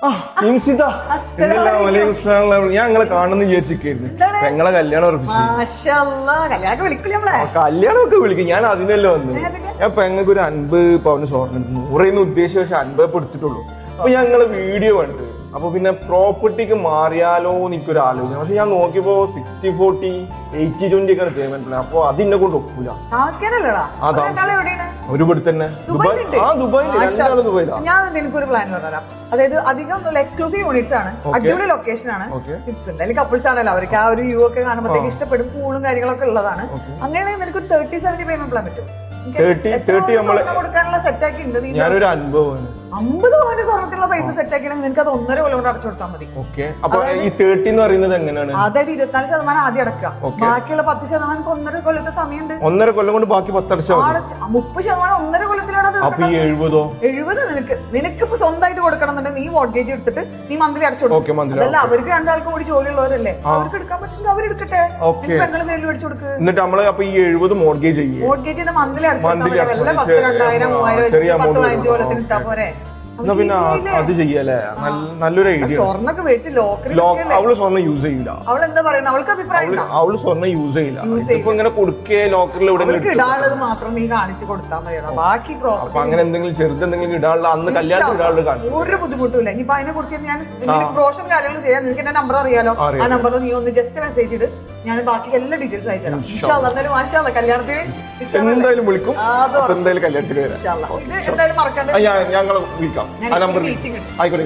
ഞാൻ നിങ്ങളെ കാണുന്ന വിചാരിച്ചിരിക്കുന്നു. ഞങ്ങളെ കല്യാണം ഉറപ്പിച്ചു. കല്യാണമൊക്കെ വിളിക്കും. ഞാൻ അതിനല്ലേ വന്നു. ഞാൻ പെങ്ങൾക്ക് ഒരു 50 പവന് സ്വർണ്ണം 100 ഉദ്ദേശിച്ച പക്ഷെ 50 എടുത്തിട്ടുള്ളൂ. അപ്പൊ ഞങ്ങള് വീഡിയോ കണ്ടു. അപ്പൊ പിന്നെ പ്രോപ്പർട്ടിക്ക് മാറിയാലോ എനിക്കൊരു ആലോചന. പക്ഷെ ഞാൻ നോക്കിയപ്പോ 60-40 80-20 ഒക്കെ പേയ്മെന്റ് ഉണ്ട്. അപ്പൊ അതിനെ കൊണ്ട് ഒക്കൂല. ഒരു ഇവിടെ തന്നെ ദുബായിലാണ്. ഞാൻ എനിക്കൊരു പ്ലാൻ പറഞ്ഞുതരാം. അതായത് അധികം എക്സ്ക്ലൂസീവ് യൂണിറ്റ്സ് ആണ്, അടിപൊളി ലൊക്കേഷൻ ആണ്. എന്തായാലും കപ്പിൾസ് ആണല്ലോ, അവർക്ക് ആ ഒരു വ്യൂ ഒക്കെ കാണുമ്പോഴത്തേക്ക് ഇഷ്ടപ്പെടും. പൂളും കാര്യങ്ങളൊക്കെ ഉള്ളതാണ്. അങ്ങനെയാണെങ്കിൽ നിനക്ക് 30-70 പേയ്മെന്റ് പ്ലാൻ പറ്റും. 30 കൊടുക്കാനുള്ള സെറ്റ് ആക്കി ഉണ്ട്. ഞാനൊരു 50 പവന് സ്വർണ്ണത്തിലുള്ള പൈസ സെറ്റ് ആക്കിയാണെങ്കിൽ നിനക്ക് അത് 1.5 കൊല്ലം കൊണ്ട് അടച്ചു കൊടുത്താൽ മതി. അപ്പൊ ഈ 30 എന്ന് പറയുന്നത് എങ്ങനെയാണ്? അതായത് 24% ആദ്യം അടക്കുക, ബാക്കിയുള്ള 10% 1.5 കൊല്ലത്തെ സമയമുണ്ട്. 1.5 കൊല്ലം കൊണ്ട് ബാക്കി 10 അടച്ചാൽ 30% 1.5 കൊല്ലത്തിലാണ്. 70 നിനക്ക് ഇപ്പൊ സ്വന്തമായിട്ട് കൊടുക്കണം എന്നുണ്ടെങ്കിൽ നീ മോർഗേജ് എടുത്തിട്ട് നീ മന്ത്ലി അടച്ചു കൊടുക്കും. അതല്ല, അവർക്ക് രണ്ടാൾക്കും കൂടി ജോലിയുള്ളവരല്ലേ, അവർക്ക് എടുക്കാൻ പറ്റുമെങ്കിൽ അവരെടുക്കട്ടെ. പെങ്ങളുടെ പേരിൽ മേടിച്ചു കൊടുക്കുക. എന്നിട്ട് നമ്മള് അപ്പൊ ഈ 70 മോർഗേജ് ചെയ്യും. മോർഗേജ് മന്ത്ലി അടച്ചു കൊടുത്താൽ 10, 2000, 3000 10, 15 കൊല്ലത്തിന് ഇട്ടാ പോരെ. പിന്നെ അത് ചെയ്യല്ലേ, നല്ലൊരു ഐഡിയ. സ്വർണ്ണൊക്കെ മേടിച്ച് അവള് സ്വർണ്ണം യൂസ് ചെയ്യില്ല. അവളെന്താ പറയുന്നത്? അവൾക്ക് അഭിപ്രായം അവള് സ്വർണ്ണം യൂസ് ചെയ്യില്ല. ഇപ്പൊ ഇങ്ങനെ കൊടുക്കേ ലോക്കറിൽ ഇടാനുള്ളത് മാത്രം നീ കാണിച്ചു കൊടുത്താൽ മതിയാണ്. ബാക്കി അപ്പൊ അങ്ങനെ എന്തെങ്കിലും ചെറുതെന്തെങ്കിലും ഇടാനുള്ള അന്ന് കല്യാണം ഇടാനുള്ള കാണിച്ചു ഒരു ബുദ്ധിമുട്ടില്ല. ഇനിയിപ്പൊ അതിനെ കുറിച്ച് ഞാൻ ബ്രോഷറും കാര്യങ്ങളും ചെയ്യാൻ നിനക്ക് എന്റെ നമ്പർ അറിയാലോ. ആ നമ്പറിൽ നീ ഒന്ന് ജസ്റ്റ് മെസ്സേജ് ഇട്, ഞാൻ ബാക്കി എല്ലാ ഡീറ്റെയിൽസ് അയച്ചുതരാം. എന്തായാലും മാഷാഅല്ലാഹ് കല്യാണത്തിന് എന്തായാലും വിളിക്കും. എന്തായാലും കല്യാണത്തിന് വരാം. എന്തായാലും മറക്കണ്ട, ഞങ്ങൾ വിളിക്കാം. ആ നമ്പർ ആയിക്കോട്ടെ.